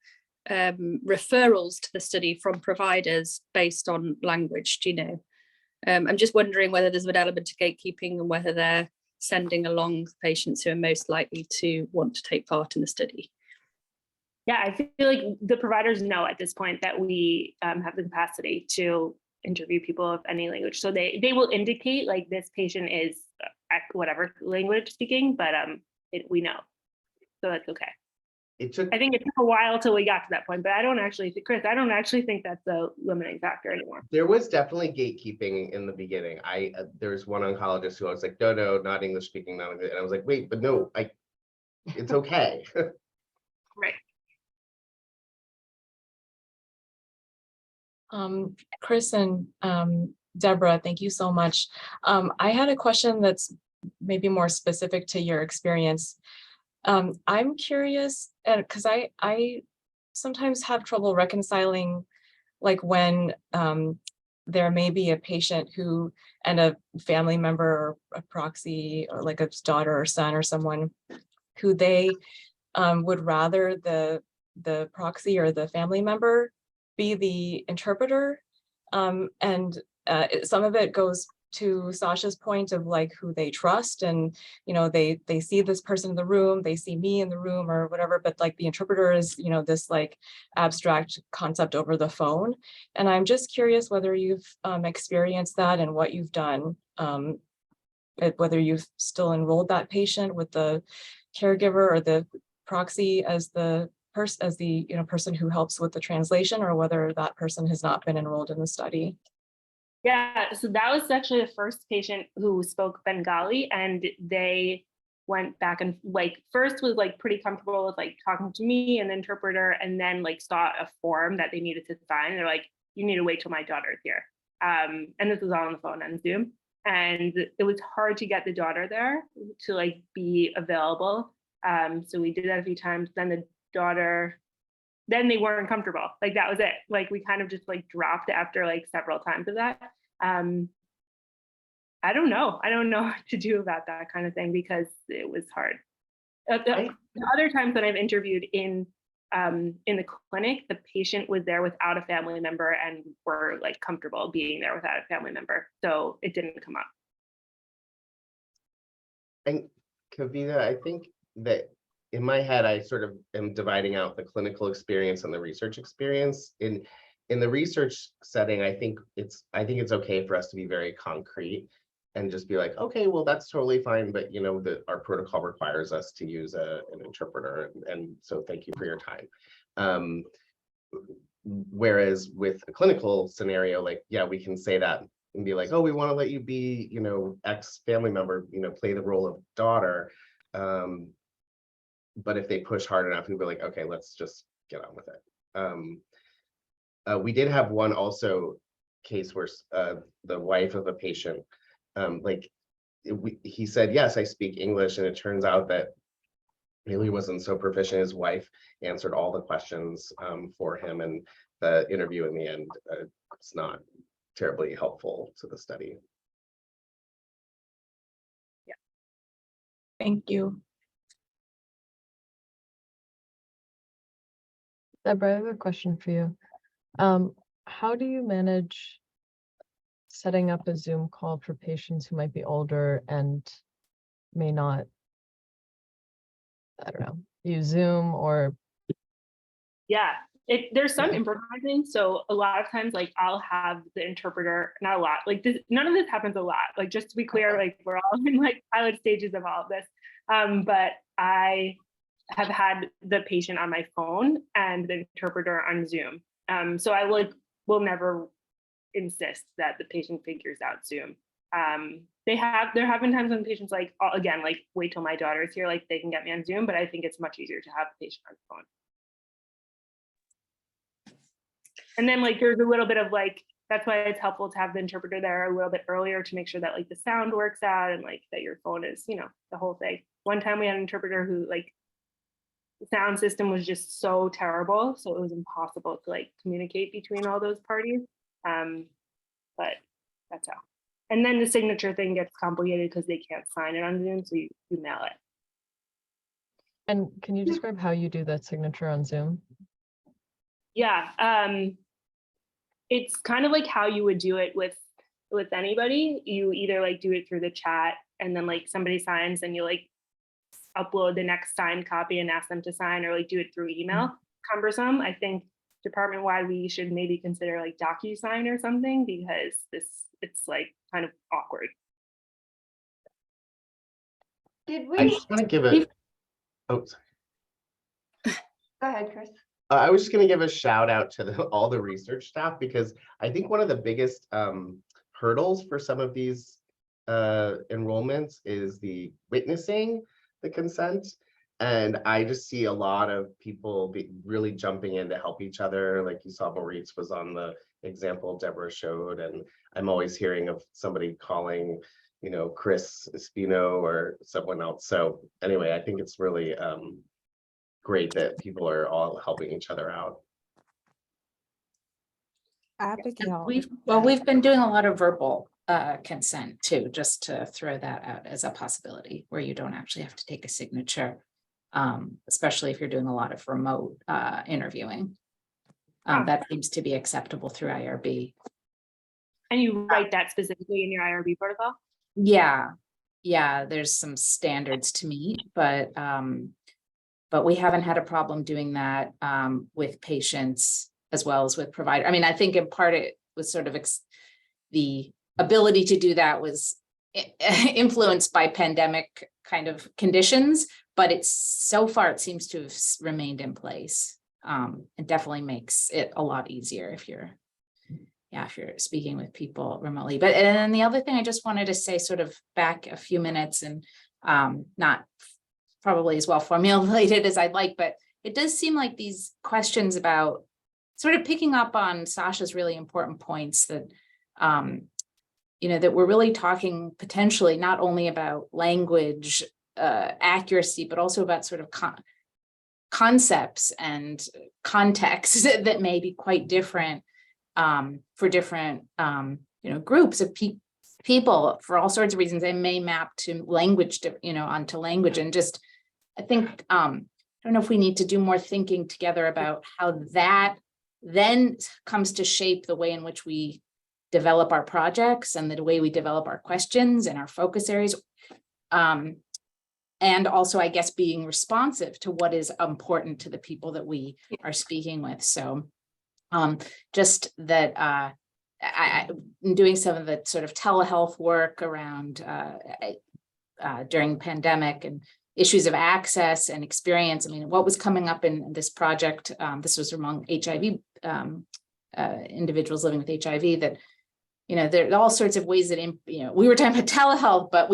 referrals to the study from providers based on language? Do you know? I'm just wondering whether there's an element to gatekeeping and whether they're sending along patients who are most likely to want to take part in the study. Yeah, I feel like the providers know at this point that we have the capacity to interview people of any language. So they will indicate like this patient is whatever language speaking, but we know. So that's okay. I think it took a while till we got to that point, but Chris, I don't actually think that's a limiting factor anymore. There was definitely gatekeeping in the beginning. There's one oncologist who I was like, no, not English speaking, not English. And I was like, wait, but no, it's okay. Right. Chris and Deborah, thank you so much. I had a question that's maybe more specific to your experience. I'm curious, because I sometimes have trouble reconciling, like when there may be a patient who and a family member or a proxy or like a daughter or son or someone who they would rather the proxy or the family member be the interpreter. And some of it goes to Sasha's point of like who they trust, and they see this person in the room, they see me in the room or whatever, but like the interpreter is this like abstract concept over the phone. And I'm just curious whether you've experienced that and what you've done, whether you've still enrolled that patient with the caregiver or the proxy as the person, as the, person who helps with the translation, or whether that person has not been enrolled in the study? Yeah, so that was actually the first patient who spoke Bengali, and they went back and first was pretty comfortable with talking to me and the interpreter, and then saw a form that they needed to sign. And they're like, you need to wait till my daughter's here. And this was all on the phone and Zoom. And it was hard to get the daughter there to be available. So we did that a few times. Then the daughter, then they weren't comfortable. That was it. We kind of just dropped after several times of that. I don't know what to do about that kind of thing, because it was hard. The other times that I've interviewed in the clinic, the patient was there without a family member and were comfortable being there without a family member. So it didn't come up. And Kavita, I think that in my head, I sort of am dividing out the clinical experience and the research experience. In the research setting, I think it's okay for us to be very concrete and just be like, okay, well, that's totally fine, but our protocol requires us to use an interpreter, and so thank you for your time. Whereas with a clinical scenario, yeah, we can say that and be like, oh, we want to let you be, X family member, play the role of daughter. But if they push hard enough, we'd be like, okay, let's just get on with it. We did have one also case where the wife of a patient, he said, yes, I speak English, and it turns out that really wasn't so proficient. His wife answered all the questions for him, and the interview in the end was not terribly helpful to the study. Yeah. Thank you. Deborah, I have a question for you. How do you manage setting up a Zoom call for patients who might be older and may not, I don't know, use Zoom or? Yeah, there's some improvising. So a lot of times, I'll have the interpreter, not a lot, none of this happens a lot. Just to be clear, we're all in pilot stages of all of this. But I have had the patient on my phone and the interpreter on Zoom. So I will never insist that the patient figures out Zoom. There have been times when patients again, wait till my daughter's here, they can get me on Zoom, but I think it's much easier to have the patient on the phone. And then there's a little bit of that's why it's helpful to have the interpreter there a little bit earlier to make sure that the sound works out and that your phone is, the whole thing. One time we had an interpreter who the sound system was just so terrible, so it was impossible to communicate between all those parties. But that's how. And then the signature thing gets complicated because they can't sign it on Zoom, so you mail it. And can you describe how you do that signature on Zoom? Yeah, it's kind of how you would do it with anybody. You either do it through the chat, and then somebody signs, and you upload the next signed copy and ask them to sign, or do it through email. Cumbersome. I think department-wide we should maybe consider DocuSign or something, because it's kind of awkward. Did I we? just want to give a Go ahead, Chris. I was just going to give a shout out to all the research staff, because I think one of the biggest hurdles for some of these enrollments is the witnessing the consent. And I just see a lot of people really jumping in to help each other. Like you saw, Maurice was on the example Deborah showed, and I'm always hearing of somebody calling, Chris Espino or someone else. So anyway, I think it's really great that people are all helping each other out. Abigail. We've been doing a lot of verbal consent too, just to throw that out as a possibility where you don't actually have to take a signature, especially if you're doing a lot of remote interviewing. That seems to be acceptable through IRB. And you write that specifically in your IRB protocol? Yeah, there's some standards to meet, but we haven't had a problem doing that with patients as well as with provider. I mean, I think in part it was sort of the ability to do that was influenced by pandemic kind of conditions, but it's so far it seems to have remained in place. It definitely makes it a lot easier if you're speaking with people remotely. But and then the other thing I just wanted to say, sort of back a few minutes, and not probably as well formulated as I'd like, but it does seem like these questions about sort of picking up on Sasha's really important points that that we're really talking potentially not only about language accuracy, but also about sort of concepts and contexts that may be quite different for different groups of people for all sorts of reasons. They may map to language, onto language, and just I think I don't know if we need to do more thinking together about how that then comes to shape the way in which we develop our projects and the way we develop our questions and our focus areas. And also, I guess, being responsive to what is important to the people that we are speaking with. So just that I'm doing some of the sort of telehealth work around during the pandemic and issues of access and experience. I mean, what was coming up in this project, this was among HIV individuals living with HIV, that there are all sorts of ways that, we were talking about telehealth, but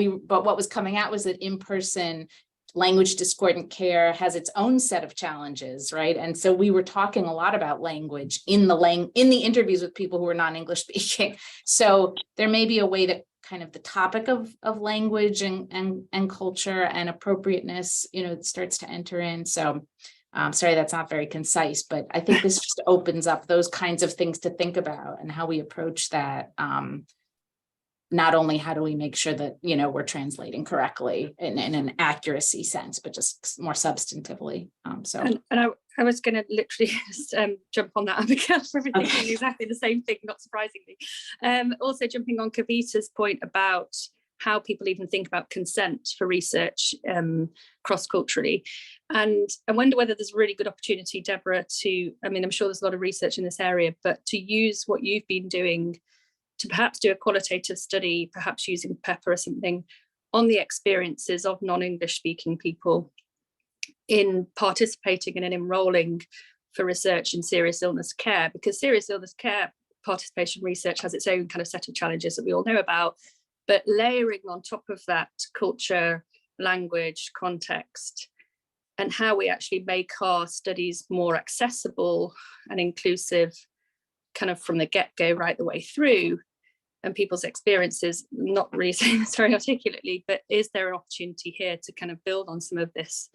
what was coming out was that in-person language discordant care has its own set of challenges, right? And so we were talking a lot about language in the interviews with people who are non-English speaking. So there may be a way that kind of the topic of language and culture and appropriateness, starts to enter in. So I'm sorry, that's not very concise, but I think this just opens up those kinds of things to think about and how we approach that. Not only how do we make sure that, we're translating correctly in an accuracy sense, but just more substantively. And I was going to literally just jump on that, Abigail, for thinking exactly the same thing, not surprisingly. Also jumping on Kavita's point about how people even think about consent for research cross-culturally. And I wonder whether there's a really good opportunity, Deborah, I'm sure there's a lot of research in this area, but to use what you've been doing to perhaps do a qualitative study, perhaps using Pepper or something, on the experiences of non-English speaking people in participating and in enrolling for research in serious illness care, because serious illness care participation research has its own kind of set of challenges that we all know about, but layering on top of that culture, language, context, and how we actually make our studies more accessible and inclusive kind of from the get-go right the way through, and people's experiences, not really saying this very articulately, but is there an opportunity here to kind of build on some of this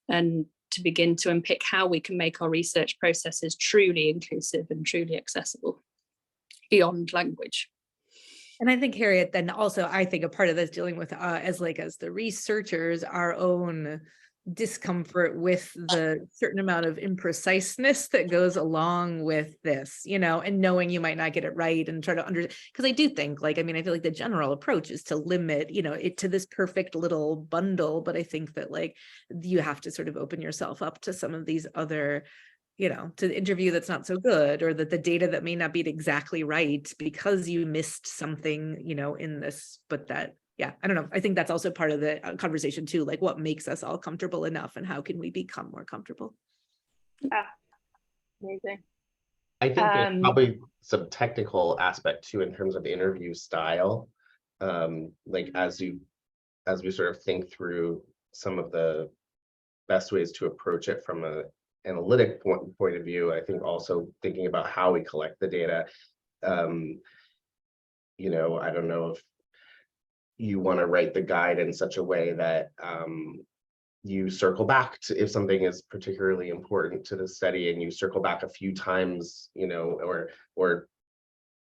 and to begin to unpick how we can make our research processes truly inclusive and truly accessible beyond language? And I think, Harriet, then also, I think a part of this dealing with as the researchers, our own discomfort with the certain amount of impreciseness that goes along with this, and knowing you might not get it right and try to because I do think I feel like the general approach is to limit, it to this perfect little bundle. But I think that you have to sort of open yourself up to some of these other, to the interview that's not so good, or that the data that may not be exactly right because you missed something, in this, but that, yeah, I don't know. I think that's also part of the conversation too, what makes us all comfortable enough and how can we become more comfortable? Yeah, amazing. I think there's probably some technical aspect too in terms of the interview style. As we sort of think through some of the best ways to approach it from an analytic point of view, I think also thinking about how we collect the data. I don't know if you want to write the guide in such a way that you circle back to if something is particularly important to the study, and you circle back a few times, or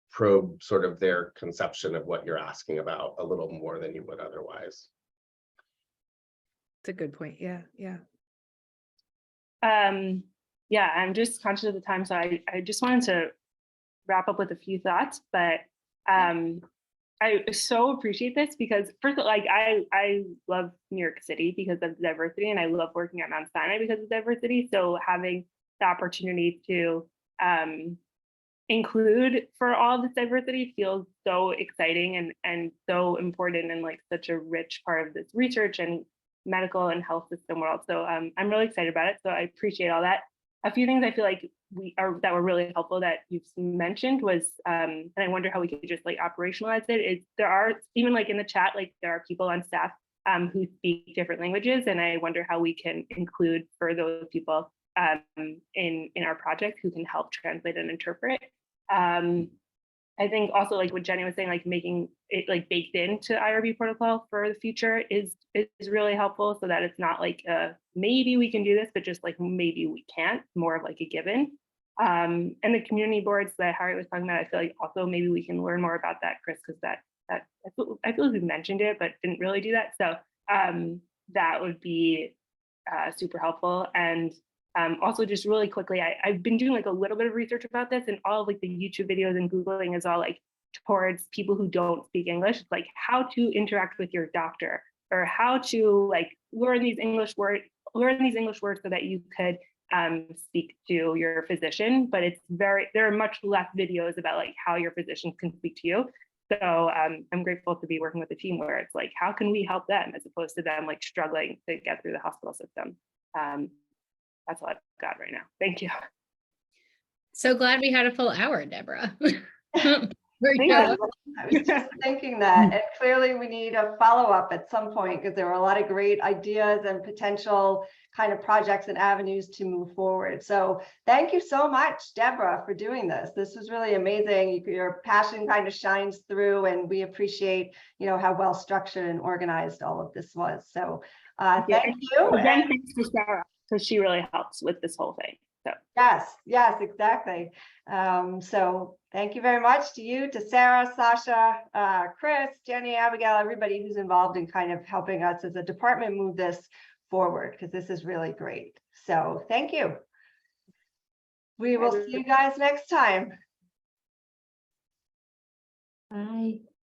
probe sort of their conception of what you're asking about a little more than you would otherwise. It's a good point. Yeah. I'm just conscious of the time, so I just wanted to wrap up with a few thoughts, but I so appreciate this because first of all, I love New York City because of diversity, and I love working at Mount Sinai because of diversity. So having the opportunity to include for all this diversity feels so exciting and so important, and such a rich part of this research and medical and health system world. So I'm really excited about it. So I appreciate all that. A few things I feel like that were really helpful that you've mentioned was, and I wonder how we could just like operationalize it, is there are, even like in the chat, like there are people on staff who speak different languages, and I wonder how we can include for those people in our project who can help translate and interpret. I think also like what Jenny was saying, like making it like baked into IRB protocol for the future is really helpful, so that it's not like maybe we can do this, but just like maybe we can't, more of like a given. And the community boards that Harriet was talking about, I feel like also maybe we can learn more about that, Chris, because I feel like we mentioned it, but didn't really do that. So that would be super helpful. And also just really quickly, I've been doing like a little bit of research about this, and all of like the YouTube videos and Googling is all like towards people who don't speak English, like how to interact with your doctor, or how to like learn these English words so that you could speak to your physician. But there are much less videos about like how your physician can speak to you. So I'm grateful to be working with a team where it's like, how can we help them, as opposed to them like struggling to get through the hospital system. That's all I've got right now. Thank you. So glad we had a full hour, Deborah. I was just thinking that, and clearly we need a follow-up at some point, because there were a lot of great ideas and potential kind of projects and avenues to move forward. So thank you so much, Deborah, for doing this. This was really amazing. Your passion kind of shines through, and we appreciate, how well structured and organized all of this was. So thank you. Again, thanks to Sarah, because she really helps with this whole thing. So yes, exactly. So thank you very much to you, to Sarah, Sasha, Chris, Jenny, Abigail, everybody who's involved in kind of helping us as a department move this forward, because this is really great. So thank you. We will see you guys next time.